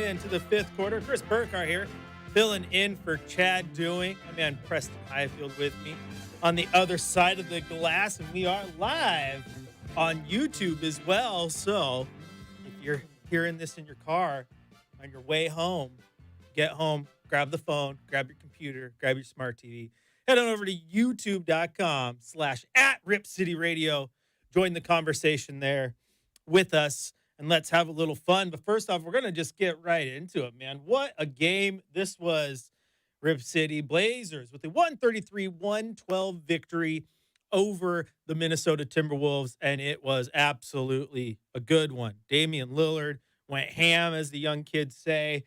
into the fifth quarter. Chris Burkhardt here, filling in for Chad Doing. My man Preston Highfield with me on the other side of the glass, and we are live on YouTube as well. So if you're hearing this in your car on your way home, get home, grab the phone, grab your computer, grab your smart TV. Head on over to youtube.com/@RipCityRadio. Join the conversation there with us, and let's have a little fun. But first off, we're going to just get right into it, man. What a game this was. Rip City Blazers with a 133-112 victory over the Minnesota Timberwolves, and it was absolutely a good one. Damian Lillard went ham, as the young kids say,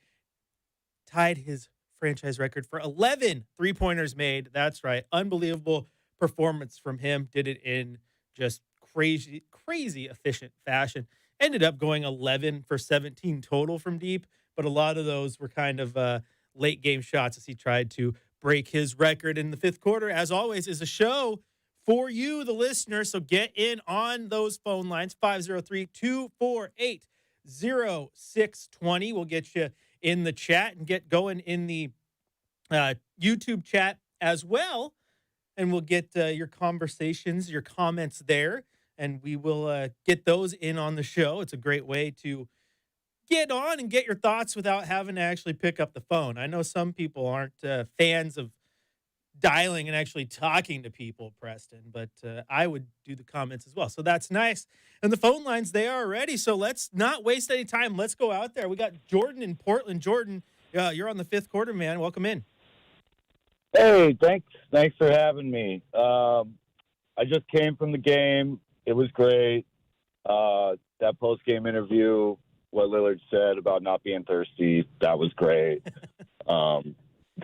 tied his franchise record for 11 three-pointers made. That's right. Unbelievable performance from him. Did it in just crazy efficient fashion. Ended up going 11 for 17 total from deep, but a lot of those were kind of late game shots as he tried to break his record in the fifth quarter. As always, is a show for you, the listener. So get in on those phone lines, 503-248-0620. We'll get you in the chat and get going in the YouTube chat as well. And we'll get your conversations, your comments there, and we will get those in on the show. It's a great way to get on and get your thoughts without having to actually pick up the phone. I know some people aren't fans of dialing and actually talking to people, Preston, but I would do the comments as well. So that's nice. And the phone lines, they are ready. So let's not waste any time. Let's go out there. We got Jordan in Portland. Jordan, you're on the fifth quarter, man. Welcome in. Hey, thanks for having me. I just came from the game. It was great. That post-game interview, what Lillard said about not being thirsty, that was great. Got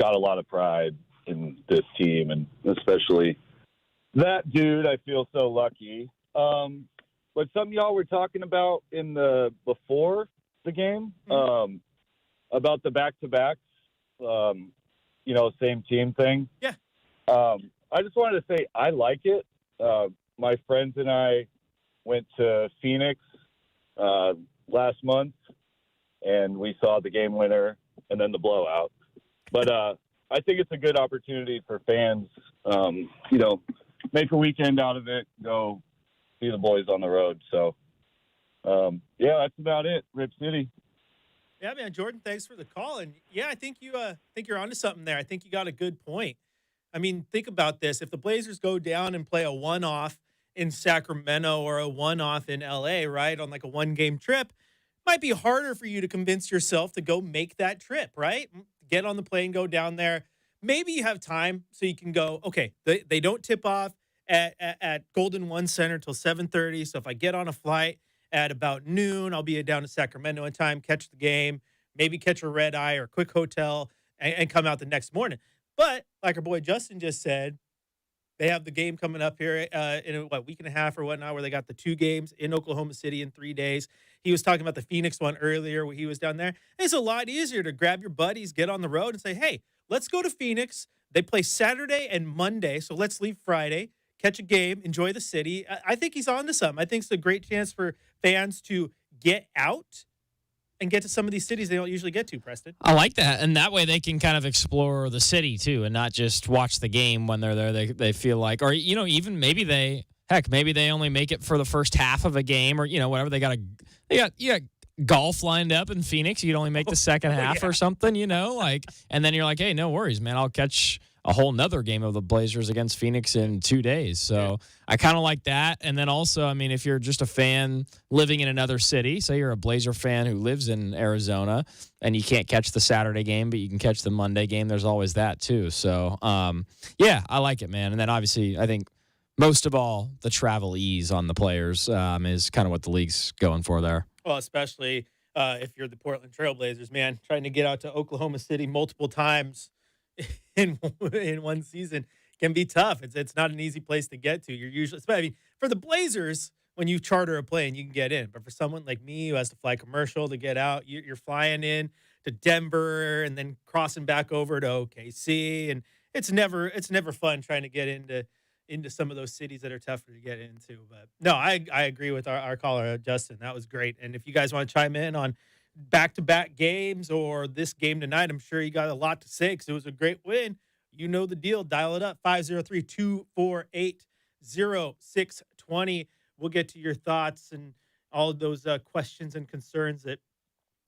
a lot of pride in this team, and especially that dude. I feel so lucky. But something y'all were talking about before the game, about the back-to-backs, same team thing. Yeah. I just wanted to say I like it. My friends and I went to Phoenix last month, and we saw the game winner and then the blowout. But I think it's a good opportunity for fans, make a weekend out of it, go see the boys on the road. So, that's about it. Rip City. Yeah, man, Jordan, thanks for the call. And yeah, I think you're onto something there. I think you got a good point. I mean, think about this. If the Blazers go down and play a one-off in Sacramento or a one-off in LA, right, on like a one-game trip, might be harder for you to convince yourself to go make that trip, right? Get on the plane, go down there. Maybe you have time so you can go, okay, they don't tip off at Golden One Center till 7:30. So if I get on a flight at about noon, I'll be down to Sacramento in time, catch the game, maybe catch a red eye or a quick hotel and come out the next morning. But like our boy Justin just said, they have the game coming up here in a week and a half or whatnot, where they got the two games in Oklahoma City in 3 days. He was talking about the Phoenix one earlier where he was down there. It's a lot easier to grab your buddies, get on the road and say, hey, let's go to Phoenix. They play Saturday and Monday, so let's leave Friday, catch a game, enjoy the city. I think he's on to something. I think it's a great chance for fans to get out and get to some of these cities they don't usually get to, Preston. I like that. And that way they can kind of explore the city too and not just watch the game when they're there. They feel like, or, even maybe they only make it for the first half of a game or, whatever. They got golf lined up in Phoenix. You'd only make the second half or something, and then you're like, hey, no worries, man. I'll catch a whole nother game of the Blazers against Phoenix in 2 days. So I kind of like that. And then also, I mean, if you're just a fan living in another city, say you're a Blazer fan who lives in Arizona and you can't catch the Saturday game, but you can catch the Monday game, there's always that too. So, I like it, man. And then obviously I think most of all, the travel ease on the players is kind of what the league's going for there. Well, especially if you're the Portland Trail Blazers, man, trying to get out to Oklahoma City multiple times in one season can be tough. It's not an easy place to get to. You're usually, for the Blazers, when you charter a plane, you can get in. But for someone like me who has to fly commercial to get out, you're flying in to Denver and then crossing back over to OKC, and it's never fun trying to get into some of those cities that are tougher to get into. But no, I agree with our caller Justin. That was great. And if you guys want to chime in on back-to-back games or this game tonight, I'm sure you got a lot to say because it was a great win. You know the deal. Dial it up, 503-248-0620. We'll get to your thoughts and all of those questions and concerns that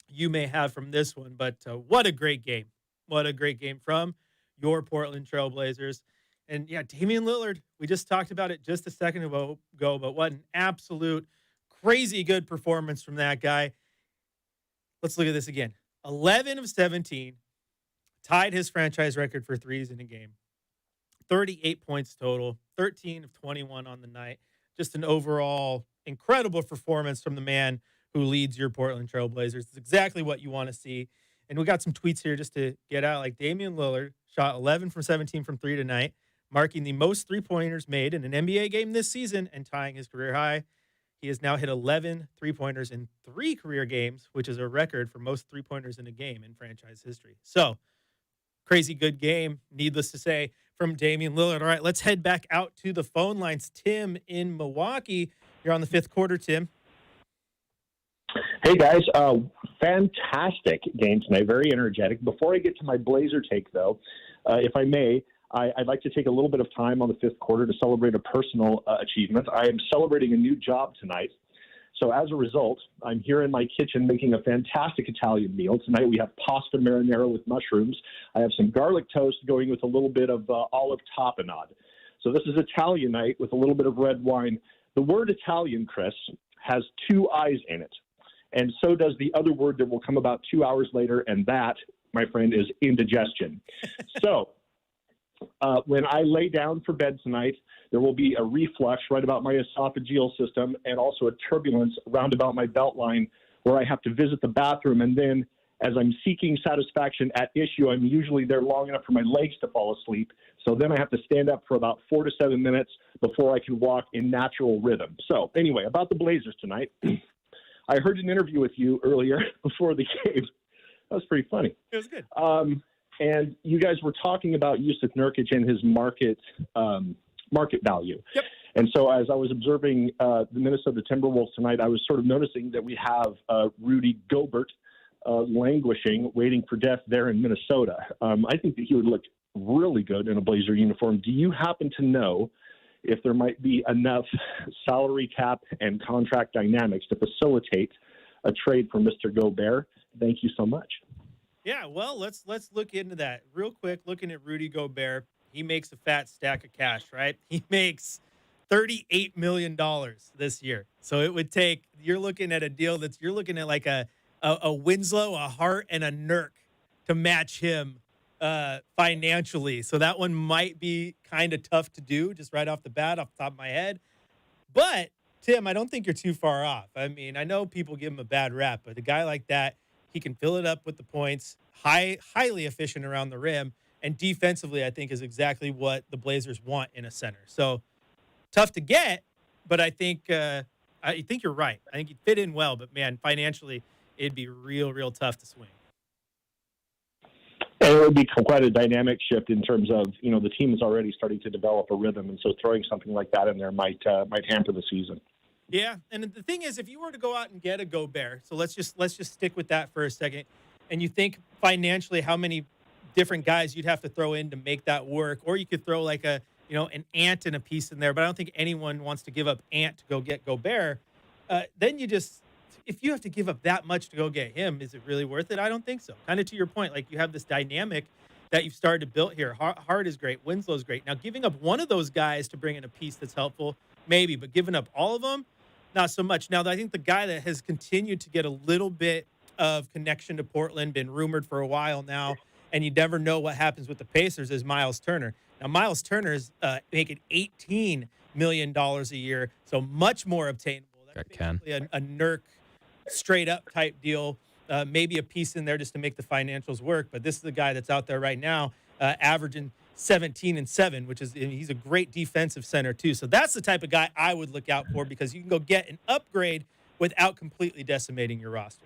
you may have from this one. But what a great game. What a great game from your Portland Trailblazers. And, yeah, Damian Lillard, we just talked about it just a second ago, but what an absolute crazy good performance from that guy. Let's look at this again. 11 of 17, tied his franchise record for threes in a game. 38 points total, 13 of 21 on the night. Just an overall incredible performance from the man who leads your Portland Trailblazers. It's exactly what you want to see. And we got some tweets here just to get out. Like Damian Lillard shot 11 from 17 from three tonight, marking the most three-pointers made in an NBA game this season and tying his career high. He has now hit 11 three-pointers in 3 career games, which is a record for most three-pointers in a game in franchise history. So, crazy good game, needless to say, from Damian Lillard. All right, let's head back out to the phone lines. Tim in Milwaukee. You're on the fifth quarter, Tim. Hey, guys. Fantastic game tonight. Very energetic. Before I get to my Blazer take, though, if I may, I'd like to take a little bit of time on the fifth quarter to celebrate a personal achievement. I am celebrating a new job tonight. So as a result, I'm here in my kitchen making a fantastic Italian meal. Tonight we have pasta marinara with mushrooms. I have some garlic toast going with a little bit of olive tapenade. So this is Italian night with a little bit of red wine. The word Italian, Chris, has 2 I's in it. And so does the other word that will come about 2 hours later, and that, my friend, is indigestion. So when I lay down for bed tonight, there will be a reflux right about my esophageal system and also a turbulence round about my belt line where I have to visit the bathroom. And then as I'm seeking satisfaction at issue, I'm usually there long enough for my legs to fall asleep. So then I have to stand up for about 4 to 7 minutes before I can walk in natural rhythm. So anyway, about the Blazers tonight, I heard an interview with you earlier before the game. That was pretty funny. It was good. And you guys were talking about Yusuf Nurkic and his market value. Yep. And so as I was observing the Minnesota Timberwolves tonight, I was sort of noticing that we have Rudy Gobert languishing, waiting for death there in Minnesota. I think that he would look really good in a Blazer uniform. Do you happen to know if there might be enough salary cap and contract dynamics to facilitate a trade for Mr. Gobert? Thank you so much. Yeah, well, let's look into that real quick. Looking at Rudy Gobert, he makes a fat stack of cash, right? He makes $38 million this year. So it would take, you're looking at a deal you're looking at like a Winslow, a Hart, and a Nurk to match him financially. So that one might be kind of tough to do just right off the bat, off the top of my head. But, Tim, I don't think you're too far off. I mean, I know people give him a bad rap, but a guy like that, he can fill it up with the points, highly efficient around the rim, and defensively, I think, is exactly what the Blazers want in a center. So tough to get, but I think you're right. I think he'd fit in well, but man, financially, it'd be real tough to swing. And it would be quite a dynamic shift in terms of, the team is already starting to develop a rhythm, and so throwing something like that in there might hamper the season. Yeah, and the thing is, if you were to go out and get a Gobert, so let's just stick with that for a second, and you think financially how many different guys you'd have to throw in to make that work, or you could throw like an Ant and a piece in there, but I don't think anyone wants to give up Ant to go get Gobert. Then if you have to give up that much to go get him, is it really worth it? I don't think so. Kind of to your point, like you have this dynamic that you've started to build here. Hart is great. Winslow's great. Now, giving up one of those guys to bring in a piece that's helpful, maybe, but giving up all of them, not so much. Now, I think the guy that has continued to get a little bit of connection to Portland, been rumored for a while now, and you never know what happens with the Pacers, is Miles Turner. Now, Miles Turner is making $18 million a year, so much more obtainable. That's basically a Nurk straight-up type deal, maybe a piece in there just to make the financials work, but this is the guy that's out there right now averaging 17 and 7, he's a great defensive center too. So that's the type of guy I would look out for because you can go get an upgrade without completely decimating your roster.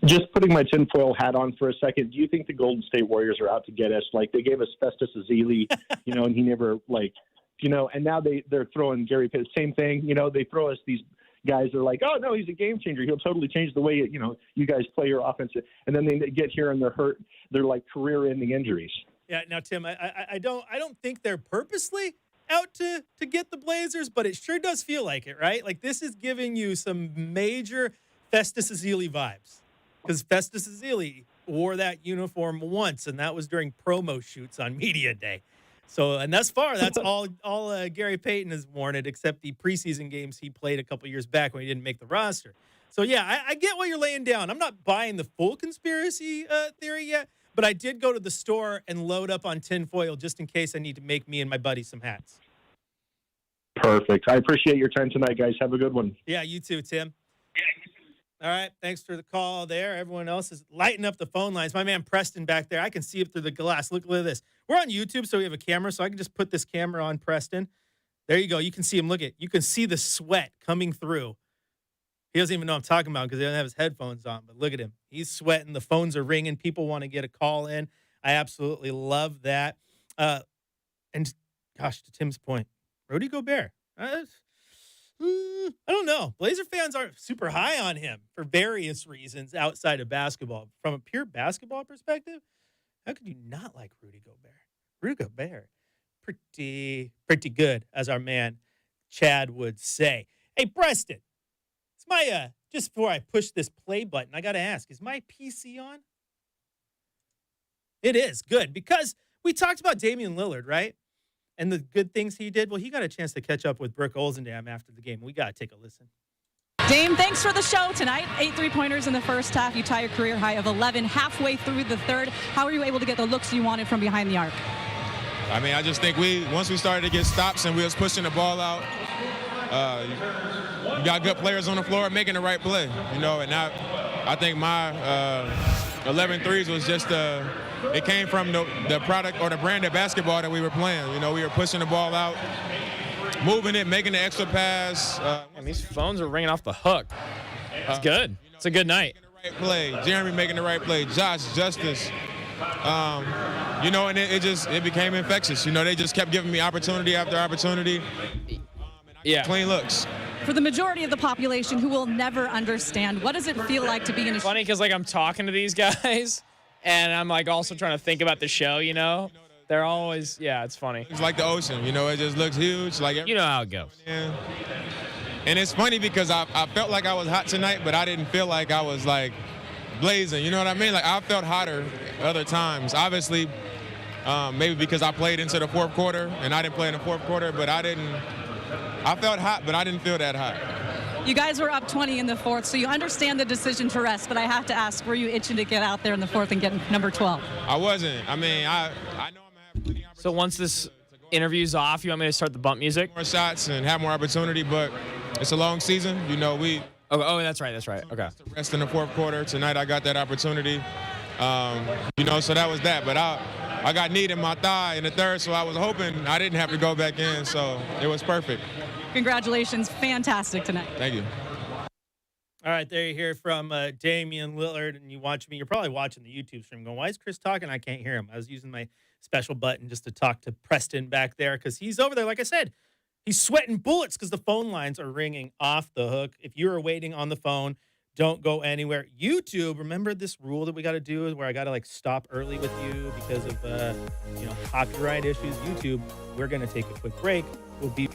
Just putting my tinfoil hat on for a second, do you think the Golden State Warriors are out to get us? Like they gave us Festus Ezeli, and he never and now they're throwing Gary Pitt, same thing. They throw us these, guys are like, oh no, he's a game changer. He'll totally change the way you guys play your offense. And then they get here and they're hurt. They're like career-ending injuries. Yeah. Now, Tim, I don't think they're purposely out to get the Blazers, but it sure does feel like it, right? Like this is giving you some major Festus Ezeli vibes, because Festus Ezeli wore that uniform once, and that was during promo shoots on Media Day. So, and thus far, that's all Gary Payton has worn it, except the preseason games he played a couple years back when he didn't make the roster. So, yeah, I get what you're laying down. I'm not buying the full conspiracy theory yet, but I did go to the store and load up on tinfoil just in case I need to make me and my buddy some hats. Perfect. I appreciate your time tonight, guys. Have a good one. Yeah, you too, Tim. All right, thanks for the call there. Everyone else is lighting up the phone lines. My man Preston back there, I can see it through the glass. Look at this. We're on YouTube, so we have a camera, so I can just put this camera on Preston. There you go. You can see him. Look at. You can see the sweat coming through. He doesn't even know I'm talking about because he doesn't have his headphones on, but look at him. He's sweating. The phones are ringing. People want to get a call in. I absolutely love that. And gosh, to Tim's point, Rudy Gobert. I don't know. Blazer fans aren't super high on him for various reasons outside of basketball. From a pure basketball perspective, how could you not like Rudy Gobert? Rudy Gobert, pretty good, as our man Chad would say. Hey, Preston, it's my just before I push this play button, I got to ask, is my PC on? It is good, because we talked about Damian Lillard, right? And the good things he did. Well, he got a chance to catch up with Brooke Olzendam after the game. We got to take a listen. Dame, thanks for the show tonight. 8 3-pointers in the first half. You tie a career high of 11 halfway through the third. How were you able to get the looks you wanted from behind the arc? I mean, I just think once we started to get stops and we was pushing the ball out, you got good players on the floor making the right play, and I think my 11 threes was just it came from the product or the brand of basketball that we were playing. We were pushing the ball out, moving it, making the extra pass. And these phones are ringing off the hook. It's good. It's a good night. Right play. Jeremy making the right play. Josh, Justice. And it became infectious. They just kept giving me opportunity after opportunity. Yeah. Clean looks. For the majority of the population who will never understand, what does it feel like to be in a Funny because I'm talking to these guys, and I'm also trying to think about the show. They're always it's funny. It's like the ocean. It just looks huge. You know how it goes. Yeah. And it's funny because I felt like I was hot tonight, but I didn't feel like I was blazing. You know what I mean? I felt hotter other times. Obviously, maybe because I played into the fourth quarter and I didn't play in the fourth quarter, but I felt hot, but I didn't feel that hot. You guys were up 20 in the fourth, so you understand the decision to rest, but I have to ask, were you itching to get out there in the fourth and get number 12? I wasn't. I mean, I know I'm going to have plenty of So once this interview's off, you want me to start the bump music? more shots and have more opportunity, but it's a long season. We Oh, that's right. Okay. rest in the fourth quarter. Tonight I got that opportunity. So that was that. But I got knee in my thigh in the third, so I was hoping I didn't have to go back in, so it was perfect. Congratulations. Fantastic tonight. Thank you. All right, there you hear from Damian Lillard, and you're probably watching the YouTube stream going, why is Chris talking? I can't hear him. I was using my special button just to talk to Preston back there because he's over there, like I said. He's sweating bullets because the phone lines are ringing off the hook. If you are waiting on the phone, don't go anywhere. YouTube, remember this rule that we got to do where I got to stop early with you because of copyright issues? YouTube, we're going to take a quick break. We'll be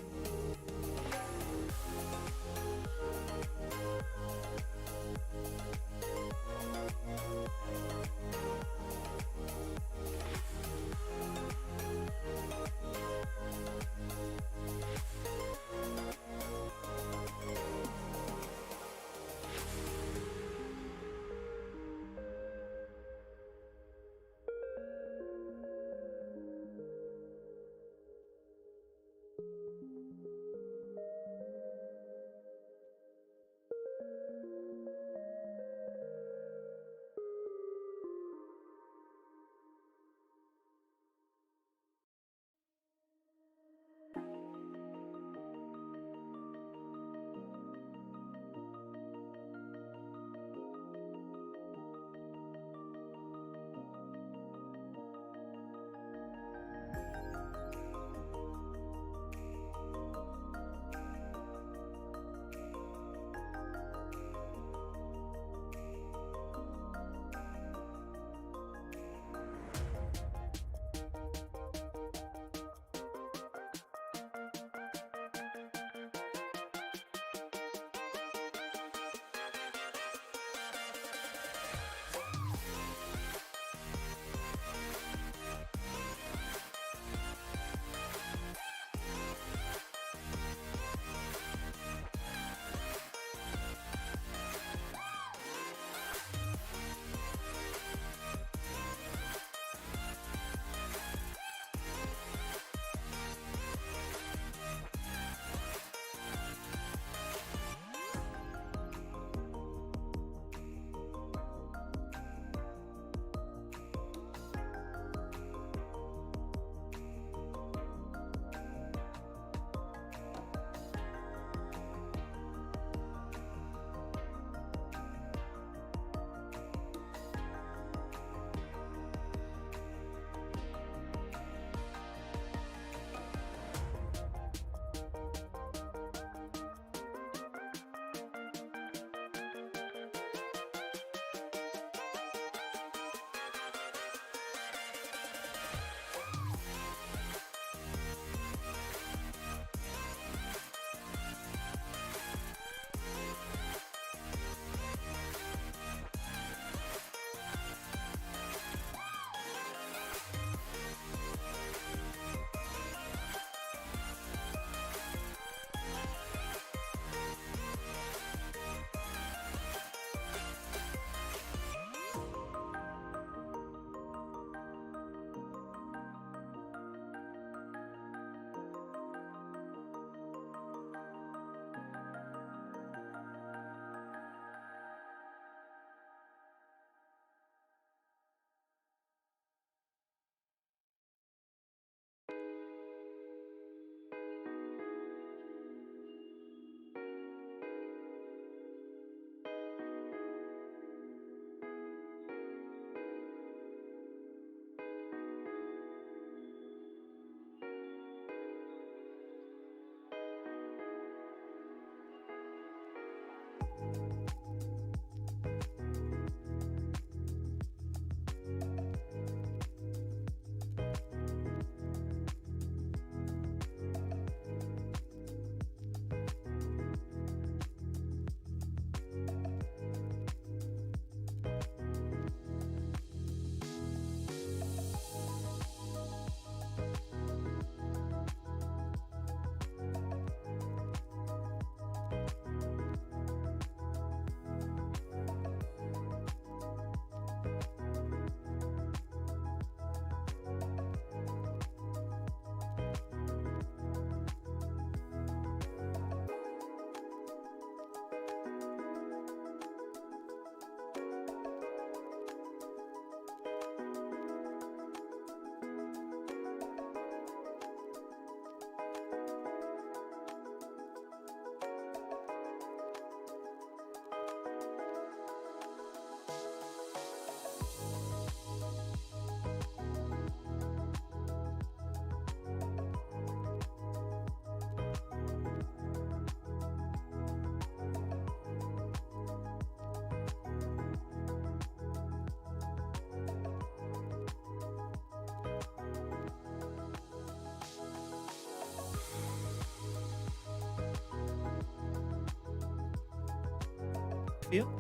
feel.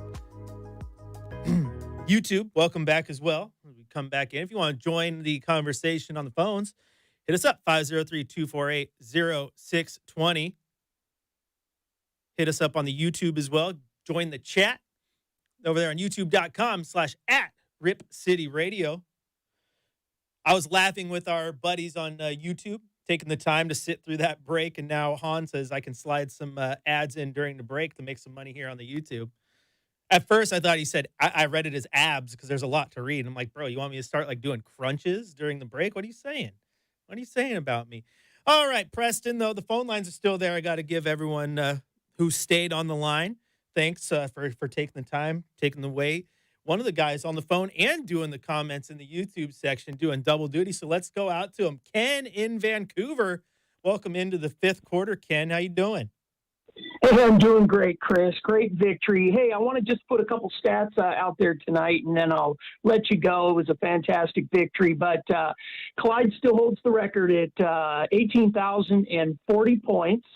YouTube, welcome back as well. We come back in. If you want to join the conversation on the phones, hit us up, 503-248-0620. Hit us up on the YouTube as well. Join the chat over there on youtube.com/@RipCityRadio. I was laughing with our buddies on YouTube, taking the time to sit through that break, and now Han says I can slide some ads in during the break to make some money here on the YouTube. At first, I thought he said, I read it as abs because there's a lot to read. I'm like, bro, you want me to start like doing crunches during the break? What are you saying? What are you saying about me? All right, Preston, though, the phone lines are still there. I got to give everyone who stayed on the line thanks for taking the time, taking the wait. One of the guys on the phone and doing the comments in the YouTube section, doing double duty. So let's go out to him. Ken in Vancouver. Welcome into the fifth quarter, Ken. How you doing? Hey, I'm doing great, Chris. Great victory. Hey, I want to just put a couple stats out there tonight, and then I'll let you go. It was a fantastic victory, but Clyde still holds the record at 18,040 points.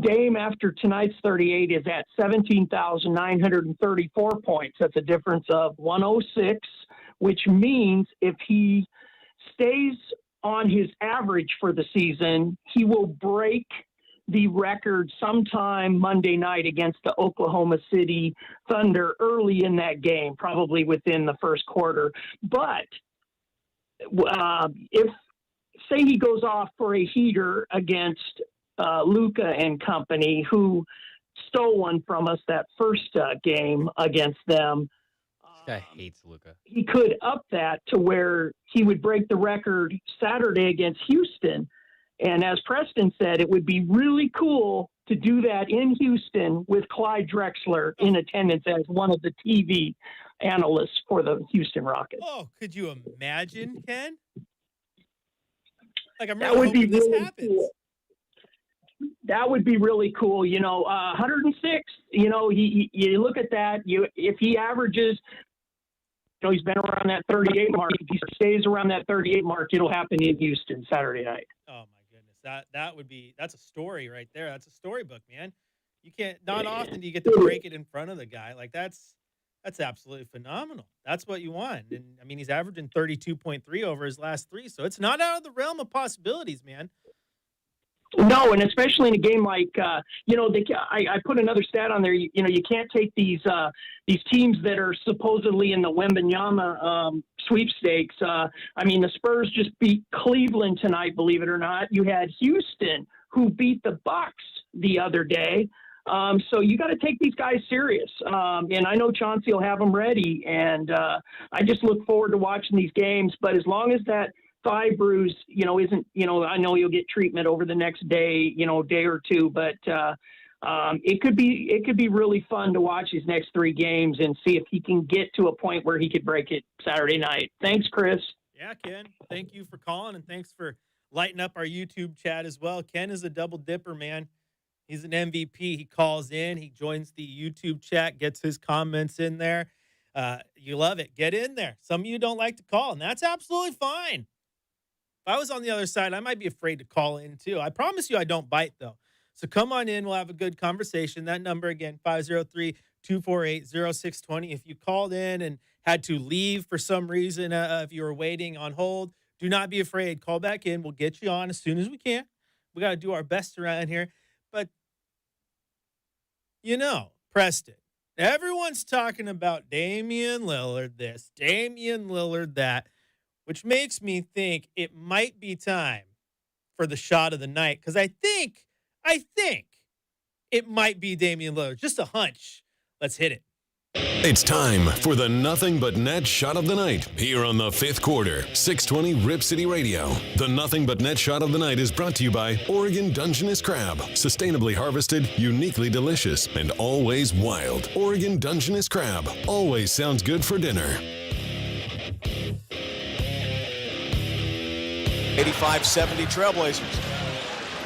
Dame, after tonight's 38, is at 17,934 points. That's a difference of 106, which means if he stays on his average for the season, he will break the record sometime Monday night against the Oklahoma City Thunder early in that game, probably within the first quarter. But if, say, he goes off for a heater against Luka and company, who stole one from us that first game against them, This guy hates Luka. he could up that to where he would break the record Saturday against Houston. And as Preston said, it would be really cool to do that in Houston with Clyde Drexler in attendance as one of the TV analysts for the Houston Rockets. Oh, could you imagine, Ken? Like, I'm That really would be hoping this really happens. cool. That would be really cool. 106, you look at that, if he averages, he's been around that 38 mark. If he stays around that 38 mark, it'll happen in Houston Saturday night. Oh my goodness. That's a story right there. That's a storybook, man. You can't, not often do you get to break it in front of the guy. Like that's absolutely phenomenal. That's what you want. And I mean, he's averaging 32.3 over his last three. So it's not out of the realm of possibilities, man. No, and especially in a game like, I put another stat on there. You can't take these teams that are supposedly in the Wembanyama sweepstakes. The Spurs just beat Cleveland tonight, believe it or not. You had Houston, who beat the Bucks the other day. So you got to take these guys serious. And I know Chauncey will have them ready. And I just look forward to watching these games. But as long as that thigh bruise, isn't, I know you'll get treatment over the next day, day or two, but it could be really fun to watch these next three games and see if he can get to a point where he could break it Saturday night. Thanks, Chris. Yeah, Ken, thank you for calling, and thanks for lighting up our YouTube chat as well. Ken is a double dipper, man. He's an MVP. He calls in, he joins the YouTube chat, gets his comments in there. You love it. Get in there. Some of you don't like to call, and that's absolutely fine. If I was on the other side, I might be afraid to call in too. I promise you I don't bite, though. So come on in. We'll have a good conversation. That number again, 503-248-0620. If you called in and had to leave for some reason, if you were waiting on hold, do not be afraid. Call back in. We'll get you on as soon as we can. We got to do our best around here. But, Preston, everyone's talking about Damian Lillard this, Damian Lillard that, which makes me think it might be time for the shot of the night, because I think it might be Damian Lillard. Just a hunch. Let's hit it. It's time for the Nothing But Net Shot of the Night here on the fifth quarter, 620 Rip City Radio. The Nothing But Net Shot of the Night is brought to you by Oregon Dungeness Crab. Sustainably harvested, uniquely delicious, and always wild. Oregon Dungeness Crab always sounds good for dinner. 85-70 Trailblazers.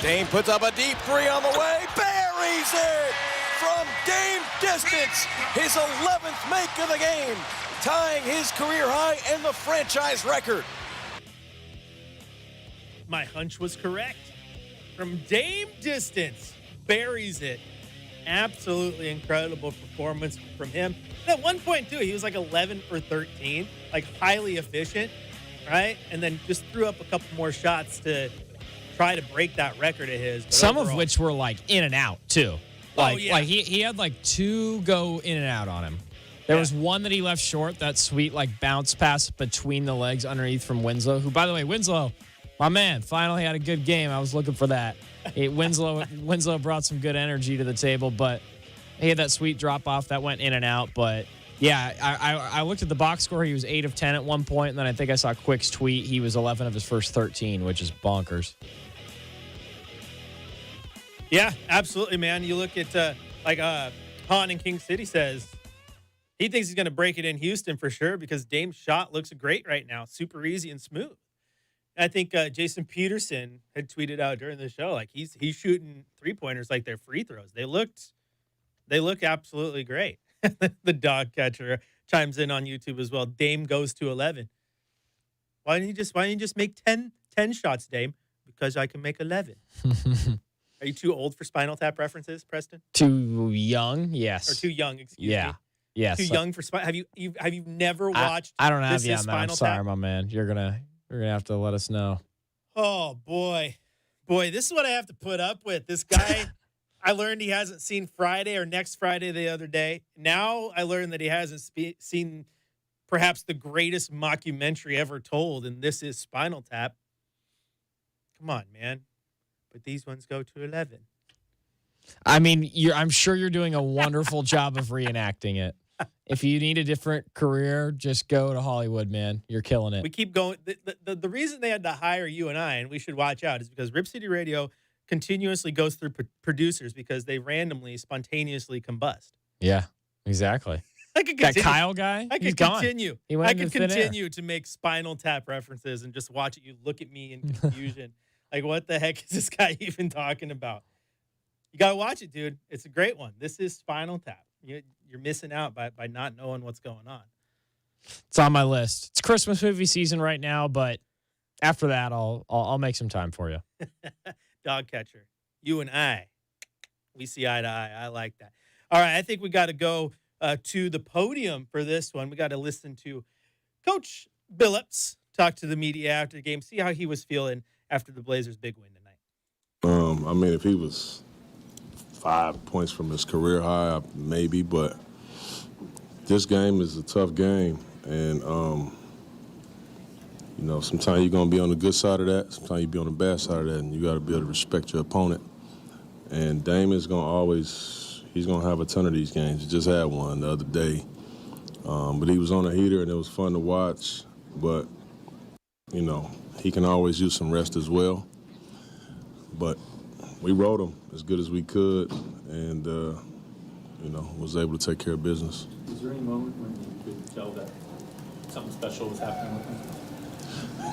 Dame puts up a deep three on the way. Buries it from Dame distance. His 11th make of the game, tying his career high and the franchise record. My hunch was correct. From Dame distance, buries it. Absolutely incredible performance from him. And at one point, too, he was like 11 for 13, like highly efficient, right? And then just threw up a couple more shots to try to break that record of his. But Some overall, of which were like in and out, too. Like, yeah. like he had like 2 go in and out on him. There was one that he left short, that sweet like bounce pass between the legs underneath from Winslow, who, by the way, Winslow, my man, finally had a good game. I was looking for that. Winslow brought some good energy to the table, but he had that sweet drop off that went in and out. But yeah, I looked at the box score. He was 8 of 10 at one point, and then I think I saw Quick's tweet. He was 11 of his first 13, which is bonkers. Yeah, absolutely, man. You look at Han in King City says he thinks he's going to break it in Houston for sure because Dame's shot looks great right now, super easy and smooth. I think Jason Peterson had tweeted out during the show, like he's shooting 3-pointers like they're free throws. They look absolutely great. The dog catcher chimes in on YouTube as well. Dame goes to 11. Why didn't you just make 10 shots, Dame? Because I can make 11. Are you too old for Spinal Tap references, Preston? Too young, yes. Or too young, excuse me. Yes. Too young for Spinal. Have you never watched? I don't have This you Is on that. I'm Spinal sorry, Tap? my man. You're gonna have to let us know. Oh boy, this is what I have to put up with. This guy, I learned he hasn't seen Friday or Next Friday the other day. Now I learned that he hasn't seen perhaps the greatest mockumentary ever told, and This Is Spinal Tap. Come on, man. But these ones go to 11. I mean, I'm sure you're doing a wonderful job of reenacting it. If you need a different career, just go to Hollywood, man. You're killing it. We keep going. The reason they had to hire you and I, and we should watch out, is because Rip City Radio continuously goes through producers because they randomly, spontaneously combust. Yeah, exactly. I could continue. That Kyle guy, I he's could gone. continue. He went I into could thin air. continue to make Spinal Tap references and just watch it. You look at me in confusion. Like, what the heck is this guy even talking about? You got to watch it, dude. It's a great one. This is Spinal Tap. You're missing out by not knowing what's going on. It's on my list. It's Christmas movie season right now, but after that, I'll make some time for you. Dog catcher. You and I, we see eye to eye. I like that. All right, I think we got to go to the podium for this one. We got to listen to Coach Billups talk to the media after the game, see how he was feeling after the Blazers' big win tonight. I mean, if he was 5 points from his career high, maybe, but this game is a tough game. And, sometimes you're going to be on the good side of that. Sometimes you'll be on the bad side of that, and you got to be able to respect your opponent. And Dame is going to he's going to have a ton of these games. He just had one the other day. But he was on a heater, and it was fun to watch. But, he can always use some rest as well. But we rode him as good as we could and, was able to take care of business. Was there any moment when you could tell that something special was happening with him?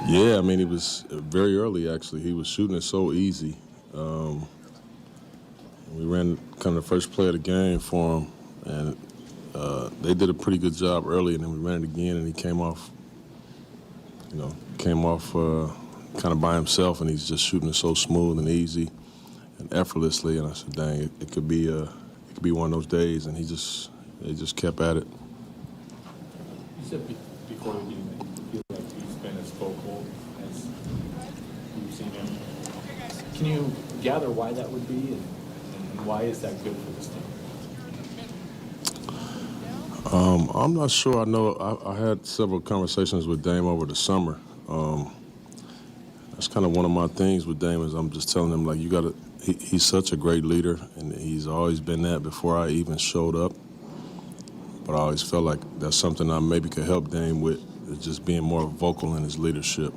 Yeah, I mean, it was very early, actually. He was shooting it so easy. We ran kind of the first play of the game for him, and they did a pretty good job early, and then we ran it again, and he came off kind of by himself, and he's just shooting it so smooth and easy and effortlessly. And I said, dang, it could be one of those days, and they just kept at it. You said before the game that you feel like he's been as vocal as you've seen him. Can you gather why that would be, and why is that good for this team? I'm not sure. I know I had several conversations with Dame over the summer. That's kind of one of my things with Dame is I'm just telling him, like, he's such a great leader, and he's always been that before I even showed up. But I always felt like that's something I maybe could help Dame with, is just being more vocal in his leadership.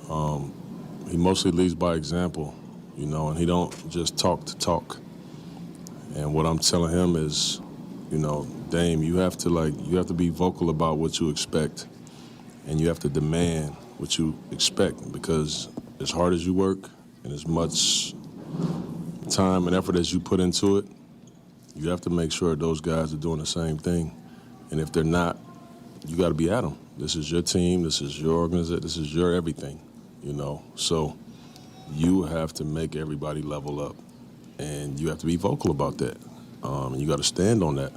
He mostly leads by example, and he don't just talk to talk. And what I'm telling him is, Dame, you have to be vocal about what you expect, and you have to demand what you expect, because as hard as you work and as much time and effort as you put into it, you have to make sure those guys are doing the same thing. And if they're not, you got to be at them. This is your team. This is your organization. This is your everything, So you have to make everybody level up, and you have to be vocal about that. and you got to stand on that.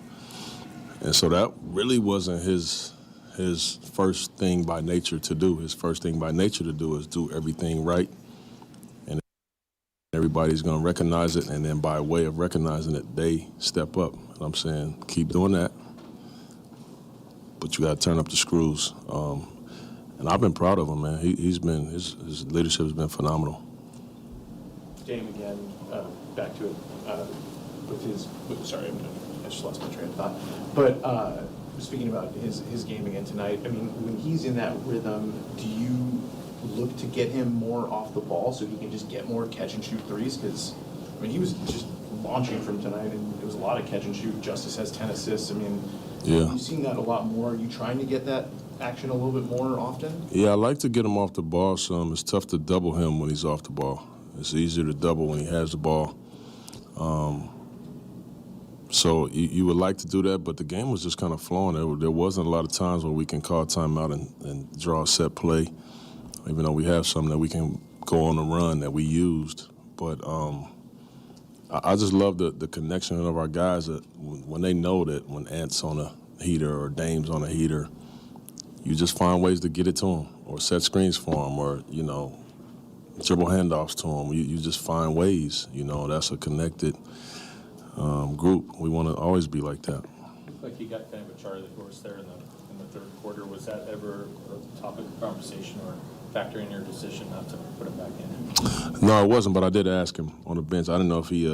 And so that really wasn't his first thing by nature to do. His first thing by nature to do is do everything right, and everybody's going to recognize it, and then by way of recognizing it, they step up. And I'm saying keep doing that, but you got to turn up the screws. And I've been proud of him, man. His leadership has been phenomenal. Dame again, back to it sorry, I just lost my train of thought. But speaking about his game again tonight, I mean, when he's in that rhythm, do you look to get him more off the ball so he can just get more catch and shoot threes? Because, I mean, he was just launching from tonight, and it was a lot of catch and shoot. Justice has 10 assists. I mean, yeah. You've seen that a lot more. Are you trying to get that action a little bit more often? Yeah, I like to get him off the ball some. It's tough to double him when he's off the ball. It's easier to double when he has the ball. So you would like to do that, but the game was just kind of flowing. There wasn't a lot of times where we can call timeout and draw a set play, even though we have something that we can go on the run that we used. But I just love the connection of our guys that when they know that when Ant's on a heater or Dame's on a heater, you just find ways to get it to them or set screens for them or, dribble handoffs to them. You just find ways. That's a connected group. We want to always be like that. Looked like you got kind of a Charlie horse there in the third quarter. Was that ever a topic of conversation or factor in your decision not to put him back in? No, it wasn't, but I did ask him on the bench. I didn't know if he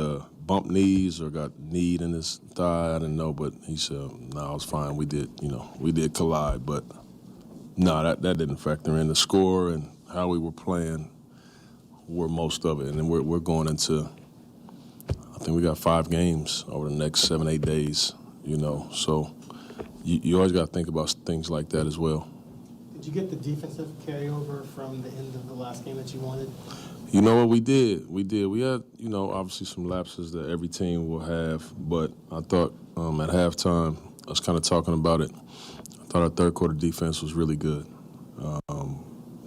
bumped knees or got kneed in his thigh. I didn't know, but he said, no, it was fine. We did collide, but no, that didn't factor in. The score and how we were playing were most of it. And then we're going into, I think we got 5 games over the next 7-8 days, So you always got to think about things like that as well. Did you get the defensive carryover from the end of the last game that you wanted? You know what we did? We had, obviously some lapses that every team will have, but I thought at halftime, I was kind of talking about it. I thought our third quarter defense was really good.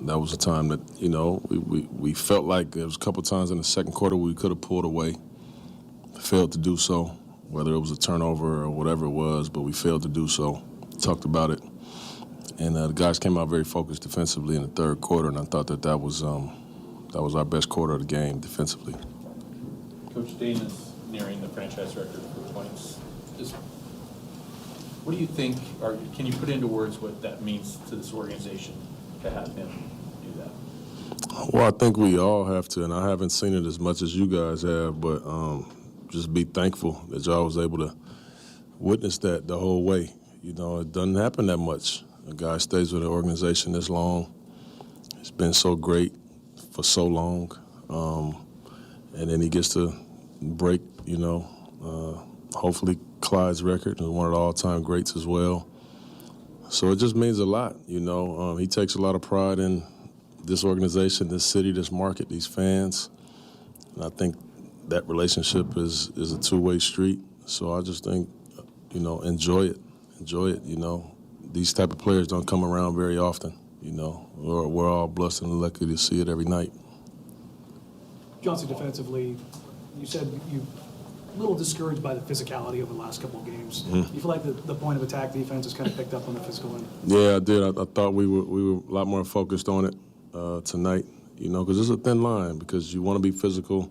That was a time that, we felt like there was a couple times in the second quarter we could have pulled away, failed to do so, whether it was a turnover or whatever it was, but we failed to do so. Talked about it. And the guys came out very focused defensively in the third quarter, and I thought that was our best quarter of the game defensively. Coach Dane is nearing the franchise record for points. What do you think, or can you put into words what that means to this organization to have him do that? Well, I think we all have to, and I haven't seen it as much as you guys have, but just be thankful that y'all was able to witness that the whole way. It doesn't happen that much. A guy stays with an organization this long. It's been so great for so long. And then he gets to break, hopefully Clyde's record and one of the all-time greats as well. So it just means a lot, He takes a lot of pride in this organization, this city, this market, these fans. And I think that relationship is a two-way street. So I just think, enjoy it. These type of players don't come around very often, We're all blessed and lucky to see it every night. Johnson, defensively, you said you a little discouraged by the physicality over the last couple of games. Mm-hmm. You feel like the point of attack defense has kind of picked up on the physical end? Yeah, I did. I thought we were a lot more focused on it tonight, because it's a thin line because you want to be physical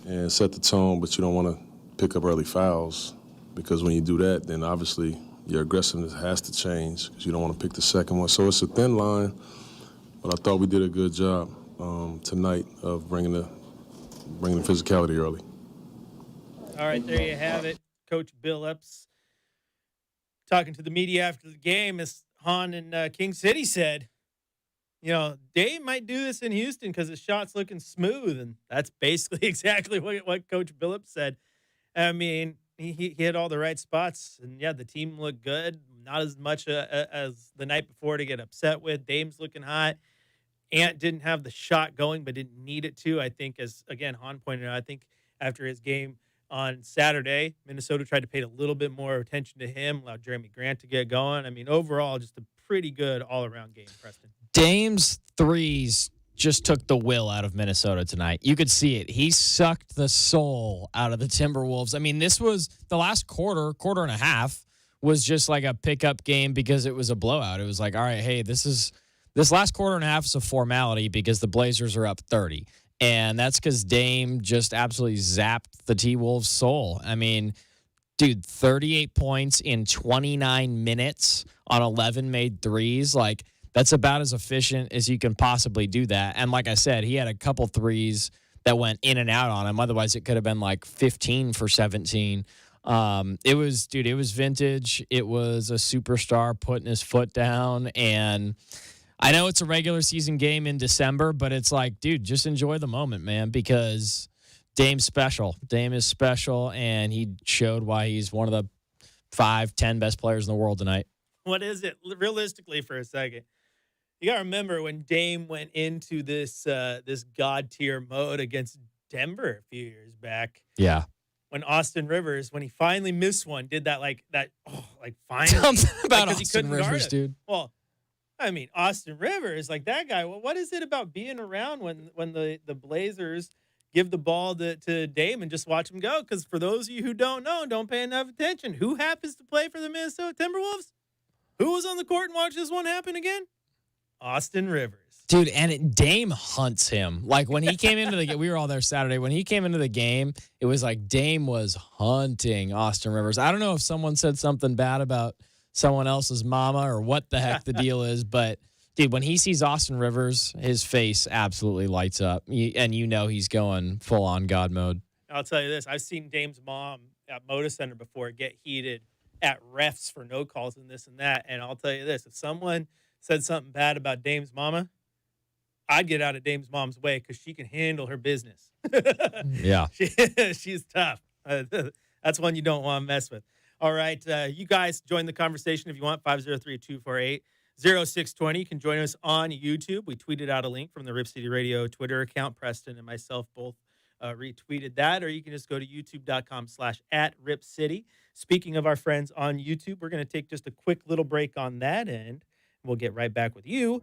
and set the tone, but you don't want to pick up early fouls because when you do that, then obviously your aggressiveness has to change because you don't want to pick the second one. So it's a thin line, but I thought we did a good job tonight of bringing the physicality early. All right, there you have it. Coach Billups talking to the media after the game, as Han in King City said, Dave might do this in Houston because his shot's looking smooth, and that's basically exactly what Coach Billups said. I mean, he hit all the right spots, and, yeah, the team looked good. Not as much as the night before to get upset with. Dame's looking hot. Ant didn't have the shot going, but didn't need it to. I think, as, again, Han pointed out, I think after his game on Saturday, Minnesota tried to pay a little bit more attention to him, allowed Jeremy Grant to get going. I mean, overall, just a pretty good all-around game, Preston. Dame's threes just took the will out of Minnesota tonight. You could see it. He sucked the soul out of the Timberwolves. I mean, this was the last quarter and a half was just like a pickup game because it was a blowout. It was like, all right, hey, this last quarter and a half is a formality because the Blazers are up 30. And that's because Dame just absolutely zapped the T-Wolves' soul. I mean, dude, 38 points in 29 minutes on 11 made threes. Like, that's about as efficient as you can possibly do that. And like I said, he had a couple threes that went in and out on him. Otherwise, it could have been like 15 for 17. It was vintage. It was a superstar putting his foot down. And I know it's a regular season game in December, but it's like, dude, just enjoy the moment, man, because Dame's special. Dame is special, and he showed why he's one of the 5-10 best players in the world tonight. What is it? Realistically, for a second, you got to remember when Dame went into this God tier mode against Denver a few years back. Yeah. When Austin Rivers, when he finally missed one, did that finally. Something about like, Austin Rivers, dude. Well, I mean, Austin Rivers, like that guy. Well, what is it about being around when the Blazers give the ball to Dame and just watch him go? Because for those of you who don't know, don't pay enough attention, who happens to play for the Minnesota Timberwolves? Who was on the court and watched this one happen again? Austin Rivers. Dude, and Dame hunts him. Like when he came into the game, we were all there Saturday. When he came into the game, it was like Dame was hunting Austin Rivers. I don't know if someone said something bad about someone else's mama or what the heck the deal is, but dude, when he sees Austin Rivers, his face absolutely lights up. And you know he's going full on God mode. I'll tell you this. I've seen Dame's mom at Moda Center before get heated at refs for no calls and this and that. And I'll tell you this. If someone said something bad about Dame's mama, I'd get out of Dame's mom's way because she can handle her business. Yeah. She's tough. That's one you don't want to mess with. All right. You guys join the conversation if you want. 503-248-0620. You can join us on YouTube. We tweeted out a link from the Rip City Radio Twitter account. Preston and myself both retweeted that. Or you can just go to youtube.com/@RipCity. Speaking of our friends on YouTube, we're going to take just a quick little break on that end. We'll get right back with you.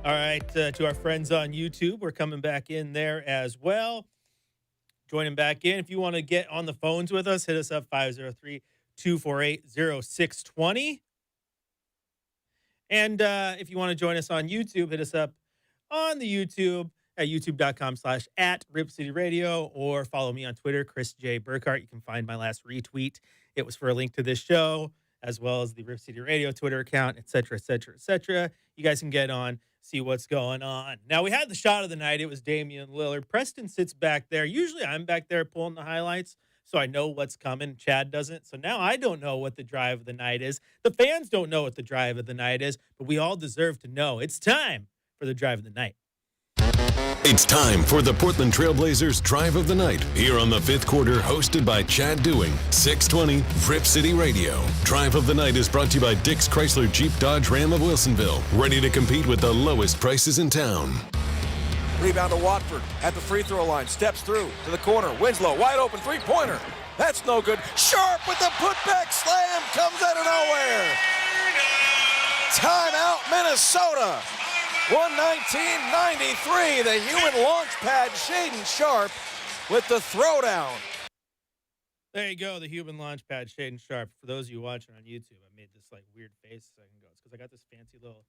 All right, to our friends on YouTube, we're coming back in there as well. Joining back in. If you want to get on the phones with us, hit us up 503-248-0620. And if you want to join us on YouTube, hit us up on the YouTube at youtube.com/@RipCityRadio or follow me on Twitter, Chris J. Burkhart. You can find my last retweet. It was for a link to this show, as well as the Rip City Radio Twitter account, et cetera, et cetera, et cetera. You guys can get on, see what's going on. Now, we had the shot of the night. It was Damian Lillard. Preston sits back there. Usually I'm back there pulling the highlights, so I know what's coming. Chad doesn't. So now I don't know what the drive of the night is. The fans don't know what the drive of the night is, but we all deserve to know. It's time for the drive of the night. It's time for the Portland Trailblazers Drive of the Night, here on the fifth quarter, hosted by Chad Dewing, 620 Rip City Radio. Drive of the Night is brought to you by Dick's Chrysler Jeep Dodge Ram of Wilsonville, ready to compete with the lowest prices in town. Rebound to Watford at the free throw line. Steps through to the corner. Winslow, wide open three-pointer. That's no good. Sharp with the putback slam. Comes out of nowhere. Timeout, Minnesota. 119-93. The human launch pad, Shaden Sharp with the throwdown. There you go, the human launch pad, Shaden Sharp. For those of you watching on YouTube, I made this like weird face a second ago. It's because I got this fancy little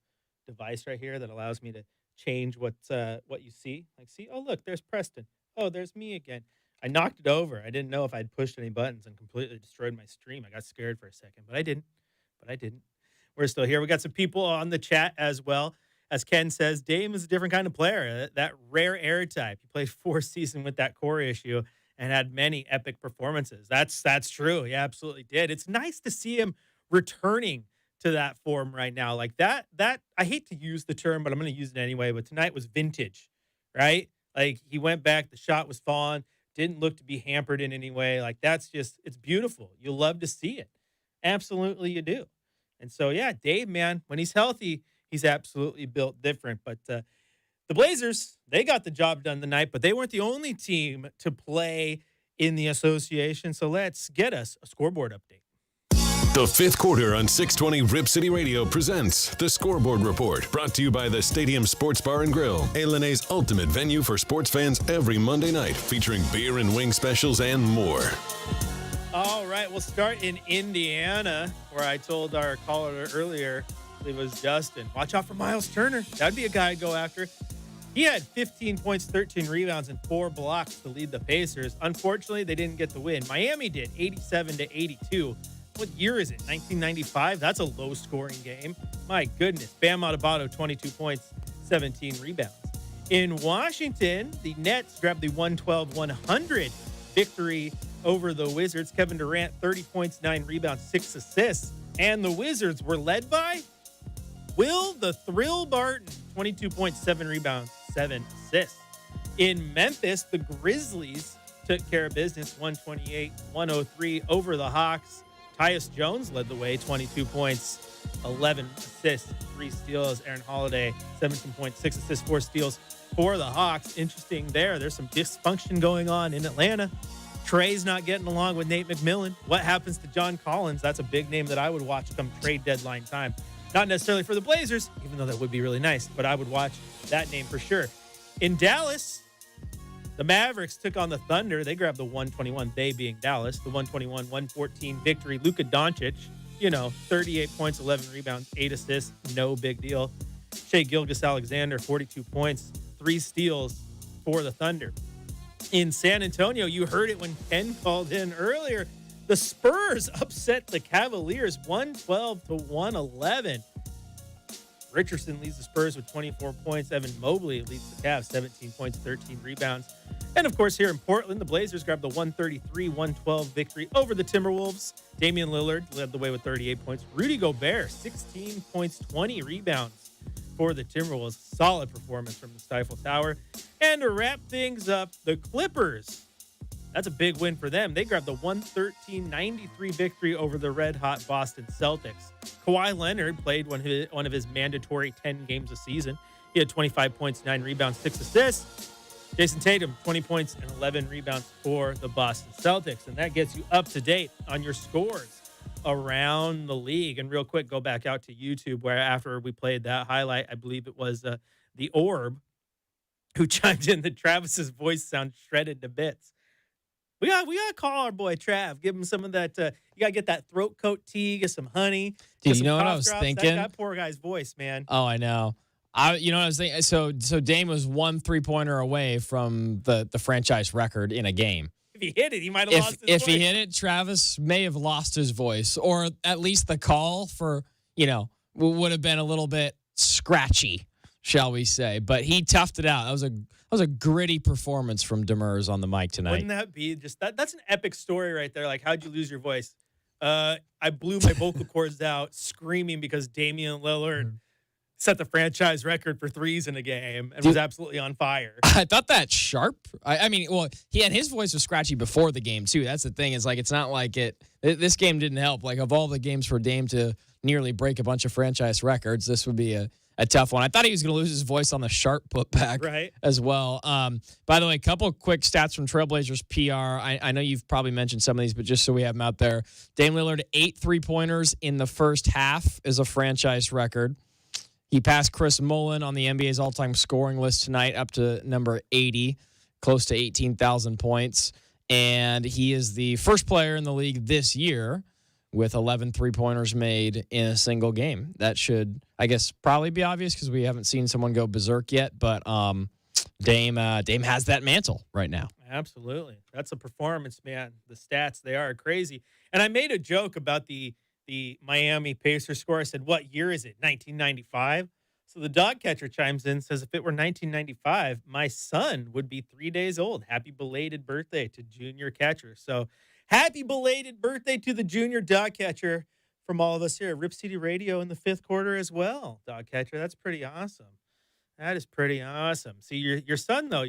device right here that allows me to change what you see. Like, see, oh look, there's Preston. Oh, there's me again. I knocked it over. I didn't know if I'd pushed any buttons and completely destroyed my stream. I got scared for a second, but I didn't. We're still here. We got some people on the chat as well. As Ken says, Dame is a different kind of player, that rare air type. He played 4 seasons with that core issue and had many epic performances. That's true. He absolutely did. It's nice to see him returning to that form right now. Like that I hate to use the term, but I'm going to use it anyway. But tonight was vintage, right? Like he went back, the shot was falling, didn't look to be hampered in any way. Like that's just, it's beautiful. You love to see it. Absolutely you do. And so, yeah, Dave, man, when he's healthy, he's absolutely built different. But the Blazers, they got the job done tonight, but they weren't the only team to play in the association. So let's get us a scoreboard update. The fifth quarter on 620 Rip City Radio presents the Scoreboard Report, brought to you by the Stadium Sports Bar and Grill, A-L-N-A's ultimate venue for sports fans every Monday night, featuring beer and wing specials and more. All right, we'll start in Indiana, where I told our caller earlier, I believe it was Justin, watch out for Miles Turner. That'd be a guy I'd go after. He had 15 points, 13 rebounds, and 4 blocks to lead the Pacers. Unfortunately, they didn't get the win. Miami did, 87-82. What year is it? 1995? That's a low-scoring game. My goodness. Bam Adebayo, 22 points, 17 rebounds. In Washington, the Nets grabbed the 112-100 victory over the Wizards. Kevin Durant, 30 points, 9 rebounds, 6 assists. And the Wizards were led by Will the Thrill Barton, 22 points, 7 rebounds, 7 assists. In Memphis, the Grizzlies took care of business, 128-103 over the Hawks. Tyus Jones led the way, 22 points, 11 assists, 3 steals. Aaron Holiday, 17 points, 6 assists, 4 steals for the Hawks. Interesting there. There's some dysfunction going on in Atlanta. Trey's not getting along with Nate McMillan. What happens to John Collins? That's a big name that I would watch come trade deadline time. Not necessarily for the Blazers, even though that would be really nice, but I would watch that name for sure. In Dallas, the Mavericks took on the Thunder. They grabbed the 121, they being Dallas, the 121-114 victory. Luka Doncic, 38 points, 11 rebounds, 8 assists, no big deal. Shai Gilgeous-Alexander, 42 points, 3 steals for the Thunder. In San Antonio, you heard it when Ken called in earlier. The Spurs upset the Cavaliers 112-111. Richardson leads the Spurs with 24 points. Evan Mobley leads the Cavs, 17 points, 13 rebounds. And, of course, here in Portland, the Blazers grabbed the 133-112 victory over the Timberwolves. Damian Lillard led the way with 38 points. Rudy Gobert, 16 points, 20 rebounds for the Timberwolves. Solid performance from the Stifle Tower. And to wrap things up, the Clippers. That's a big win for them. They grabbed the 113-93 victory over the red-hot Boston Celtics. Kawhi Leonard played one of his mandatory 10 games a season. He had 25 points, 9 rebounds, 6 assists. Jason Tatum, 20 points and 11 rebounds for the Boston Celtics. And that gets you up to date on your scores around the league. And real quick, go back out to YouTube, where after we played that highlight, I believe it was the Orb, who chimed in that Travis's voice sounds shredded to bits. We got to call our boy Trav. Give him some of that. You got to get that throat coat tea, get some honey. Dude, you know what I was thinking? That poor guy's voice, man. Oh, I know. You know what I was thinking? So Dame was 1 3-pointer away from the franchise record in a game. If he hit it, he might have lost his voice. If he hit it, Travis may have lost his voice, or at least the call for, would have been a little bit scratchy, shall we say. But he toughed it out. That was a gritty performance from Demers on the mic tonight. Wouldn't that be just that's an epic story right there? Like, how'd you lose your voice? I blew my vocal cords out screaming because Damian Lillard set the franchise record for threes in a game and was absolutely on fire. I thought that sharp. I mean, his voice was scratchy before the game too. That's the thing. It's like, it's not like this game didn't help. Like, of all the games for Dame to nearly break a bunch of franchise records, this would be a tough one. I thought he was going to lose his voice on the sharp putback as well. By the way, a couple of quick stats from Trailblazers PR. I know you've probably mentioned some of these, but just so we have them out there. Dame Lillard, 8 3-pointers in the first half is a franchise record. He passed Chris Mullin on the NBA's all-time scoring list tonight, up to number 80, close to 18,000 points. And he is the first player in the league this year with 11 3-pointers made in a single game. That should, I guess, probably be obvious because we haven't seen someone go berserk yet. But Dame has that mantle right now. Absolutely. That's a performance, man. The stats, they are crazy. And I made a joke about the Miami Pacers score. I said, what year is it? 1995? So the dog catcher chimes in, says, if it were 1995, my son would be 3 days old. Happy belated birthday to junior catcher. So happy belated birthday to the junior dog catcher from all of us here at Rip City Radio in the fifth quarter as well. Dog catcher, that's pretty awesome. That is pretty awesome. See, your son, though,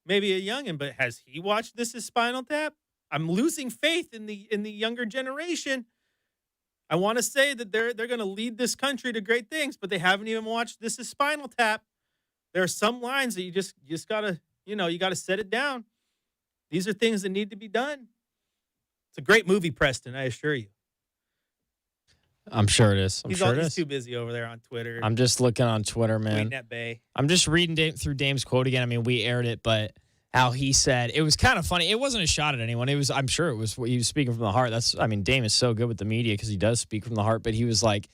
maybe a youngin', but has he watched This Is Spinal Tap? I'm losing faith in the younger generation. I want to say that they're going to lead this country to great things, but they haven't even watched This Is Spinal Tap. There are some lines that you just gotta, you gotta set it down. These are things that need to be done. It's a great movie, Preston, I assure you. I'm sure it is. He's too busy over there on Twitter. I'm just looking on Twitter, man. At Bay. I'm just reading through Dame's quote again. I mean, we aired it, but how he said it was kind of funny. It wasn't a shot at anyone. I'm sure he was speaking from the heart. Dame is so good with the media because he does speak from the heart. But he was like,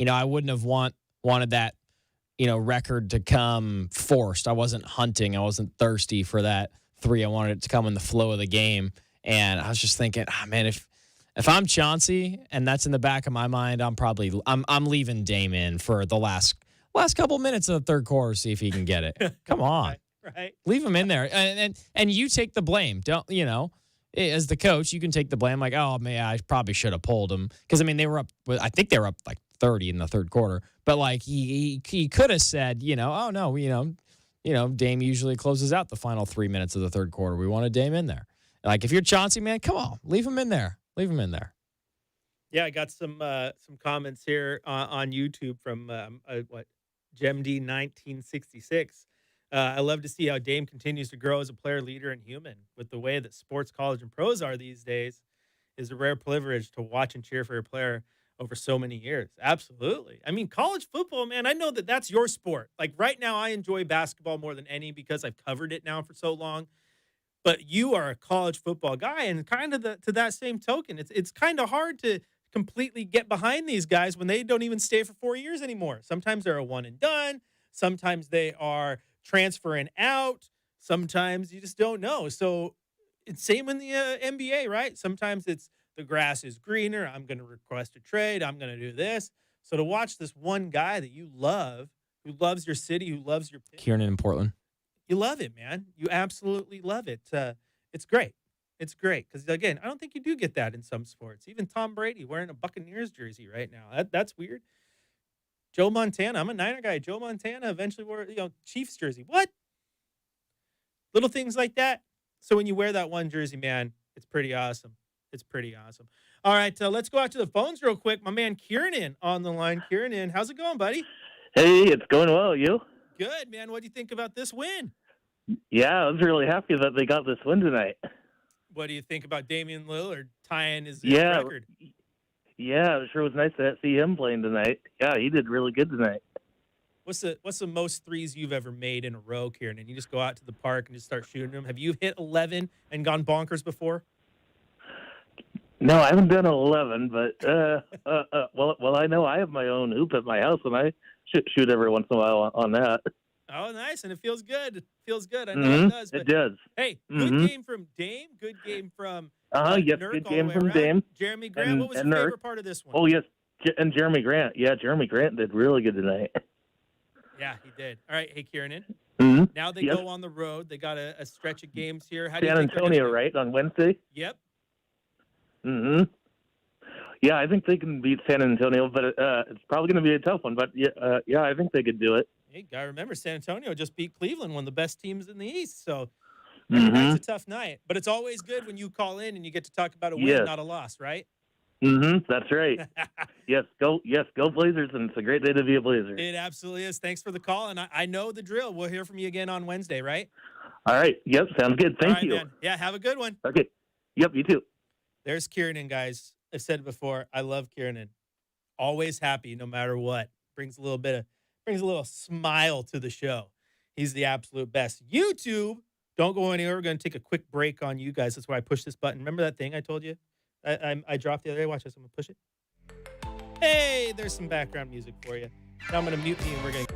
I wouldn't have wanted that, record to come forced. I wasn't hunting. I wasn't thirsty for that three. I wanted it to come in the flow of the game. And I was just thinking, man, if I'm Chauncey and that's in the back of my mind, I'm leaving Dame in for the last couple minutes of the third quarter, see if he can get it. Come on. Right. Leave him in there. And you take the blame. Don't, as the coach, you can take the blame like, oh, man, I probably should have pulled him. Because, they were up, I think they were up like 30 in the third quarter. But, like, he could have said, oh, no, Dame usually closes out the final 3 minutes of the third quarter. We wanted Dame in there. Like, if you're Chauncey, man, come on. Leave him in there. Yeah, I got some comments here on YouTube from, GemD1966. I love to see how Dame continues to grow as a player, leader, and human. With the way that sports, college, and pros are these days, is a rare privilege to watch and cheer for a player over so many years. Absolutely. College football, man, I know that that's your sport. Like right now, I enjoy basketball more than any because I've covered it now for so long. But you are a college football guy, and kind of to that same token, it's kind of hard to completely get behind these guys when they don't even stay for 4 years anymore. Sometimes they're a one and done. Sometimes they are transferring out. Sometimes you just don't know. So it's same in the NBA, right? Sometimes it's the grass is greener. I'm going to request a trade. I'm going to do this. So to watch this one guy that you love, who loves your city, who loves your pick, Kieran in Portland. You love it, man. You absolutely love it. It's great. It's great because, again, I don't think you do get that in some sports. Even Tom Brady wearing a Buccaneers jersey right now. That's weird. Joe Montana. I'm a Niner guy. Joe Montana eventually wore, Chiefs jersey. What? Little things like that. So when you wear that one jersey, man, it's pretty awesome. It's pretty awesome. All right, let's go out to the phones real quick. My man Kieran on the line. Kieran, how's it going, buddy? Hey, it's going well. You? Good, man. What do you think about this win? Yeah, I was really happy that they got this win tonight. What do you think about Damian Lillard tying his record? Yeah, it sure was nice to see him playing tonight. Yeah, he did really good tonight. What's the most threes you've ever made in a row, Kieran? And you just go out to the park and just start shooting them. Have you hit 11 and gone bonkers before? No, I haven't done 11, but well, I know I have my own hoop at my house, and I shoot every once in a while on that. Oh, nice, and it feels good. It feels good. I know it does. But It does. Hey, good game from Dame. Good game from Yes, Nurk good all the game way from around. Dame. Jeremy Grant. And- What was your and Nurk. favorite part of this one? Oh, yes, and Jeremy Grant. Yeah, Jeremy Grant did really good tonight. Yeah, he did. All right, hey, Kieran. Mm-hmm. Now they Yes. go on the road. They got a stretch of games here. How do you San think they're gonna Antonio, do? right, on Wednesday? Yep. Mm-hmm. Yeah, I think they can beat San Antonio, but it's probably going to be a tough one. But yeah, I think they could do it. Hey, gotta remember, San Antonio just beat Cleveland, one of the best teams in the East. So that's a tough night. But it's always good when you call in and you get to talk about a win, Yes. not a loss, right? Mm-hmm. That's right. Yes, go Blazers, and it's a great day to be a Blazer. It absolutely is. Thanks for the call, and I know the drill. We'll hear from you again on Wednesday, right? All right. Yep, sounds good. All Thank right, you. man. Yeah, have a good one. Okay. Yep, you too. There's Kieran, guys. I've said it before. I love Kieran. Always happy, no matter what. Brings a little smile to the show. He's the absolute best. YouTube, don't go anywhere. We're going to take a quick break on you guys. That's why I pushed this button. Remember that thing I told you? I dropped the other day. Watch this. I'm going to push it. Hey, there's some background music for you. Now I'm going to mute me and we're going to.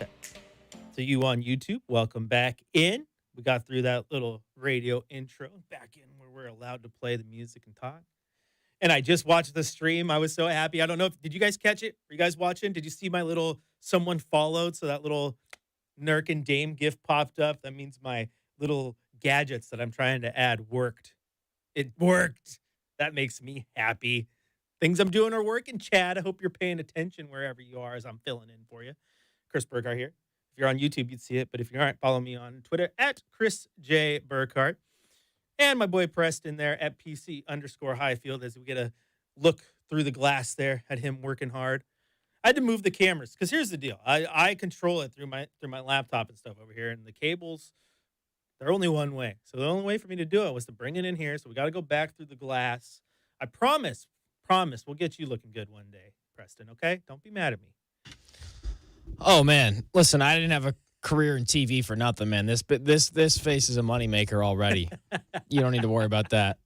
Okay. So you on YouTube, welcome back in. We got through that little radio intro, back in where we're allowed to play the music and talk. And I just watched the stream. I was so happy. I don't know did you guys catch it? Were you guys watching? Did you see my little someone followed? So that little Nurk and Dame gift popped up. That means my little gadgets that I'm trying to add worked. It worked. That makes me happy. Things I'm doing are working, Chad. I hope you're paying attention wherever you are as I'm filling in for you. Chris Burkhardt here. If you're on YouTube, you'd see it. But if you aren't, follow me on Twitter at Chris J. Burkhardt. And my boy Preston there at PC_Highfield as we get a look through the glass there at him working hard. I had to move the cameras because here's the deal. I control it through my laptop and stuff over here. And the cables, they're only one way. So the only way for me to do it was to bring it in here. So we got to go back through the glass. I promise, we'll get you looking good one day, Preston, okay? Don't be mad at me. Oh, man. Listen, I didn't have a career in TV for nothing, man. This face is a moneymaker already. You don't need to worry about that.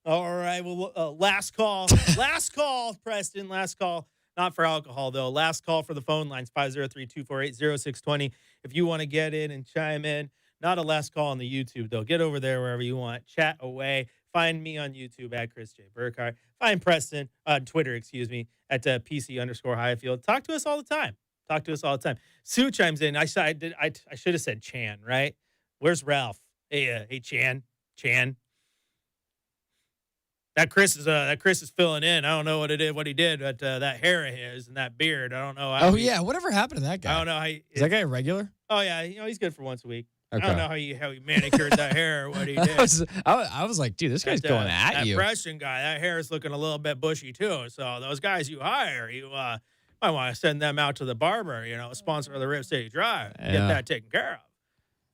All right. Well, last call. Last call, Preston. Last call. Not for alcohol, though. Last call for the phone lines, 503-248-0620. If you want to get in and chime in. Not a last call on the YouTube, though. Get over there wherever you want. Chat away. Find me on YouTube at Chris J. Burkhardt. Find Preston on Twitter, at PC_Highfield. Talk to us all the time. Sue chimes in. I should have said Chan, right? Where's Ralph? Hey, Chan. That Chris is filling in. I don't know what he did, but that hair of his and that beard, I don't know. Whatever happened to that guy? I don't know how. Is that guy a regular? Oh yeah, he's good for once a week. Okay. I don't know how he manicured that hair or what he did. I was like, dude, this guy's going at you. That Preston guy, that hair is looking a little bit bushy too. So those guys you hire, you might want to send them out to the barber. Sponsor of the Rip City Drive. Yeah. Get that taken care of.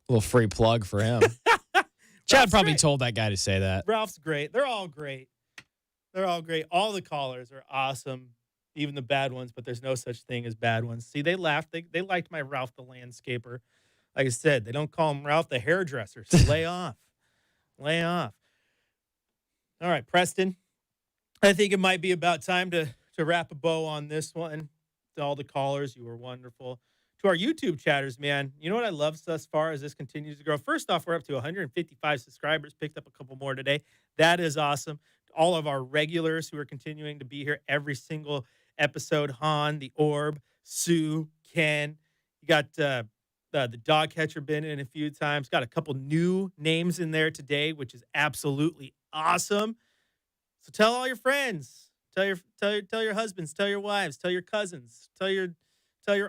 A little free plug for him. Chad probably told that guy to say that. Ralph's great. They're all great. All the callers are awesome, even the bad ones, but there's no such thing as bad ones. See, they laughed. They liked my Ralph the landscaper. Like I said, they don't call him Ralph the hairdresser, so lay off. Lay off. All right, Preston, I think it might be about time to wrap a bow on this one. To all the callers, you were wonderful. To our YouTube chatters, man, you know what I love thus far as this continues to grow? First off, we're up to 155 subscribers, picked up a couple more today. That is awesome. All of our regulars who are continuing to be here every single episode, Han, the Orb, Sue, Ken. You got the dog catcher been in a few times. Got a couple new names in there today, which is absolutely awesome. So tell all your friends, tell your husbands, tell your wives, tell your cousins, tell your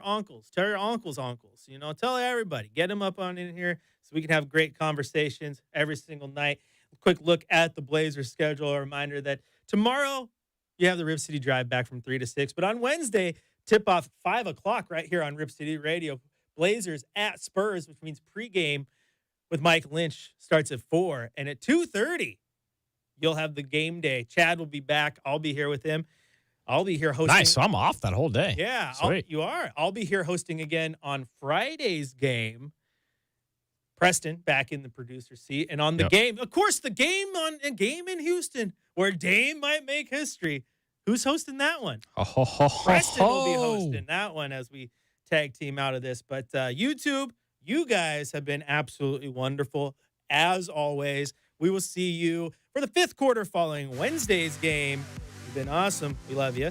uncles, tell your uncles' uncles. Tell everybody. Get them up on in here so we can have great conversations every single night. A quick look at the Blazers schedule. A reminder that tomorrow you have the Rip City Drive back from 3 to 6, but on Wednesday tip off 5 o'clock right here on Rip City Radio. Blazers at Spurs, which means pregame with Mike Lynch starts at 4. And at 2:30, you'll have the game day. Chad will be back. I'll be here with him. I'll be here hosting. Nice. So I'm off that whole day. Yeah, you are. I'll be here hosting again on Friday's game. Preston back in the producer seat. And on the game, of course, the game in Houston where Dame might make history. Who's hosting that one? Preston will be hosting that one as we tag team out of this. But YouTube, you guys have been absolutely wonderful as always. We will see you for the 5th quarter following Wednesday's game. You've been awesome. We love you.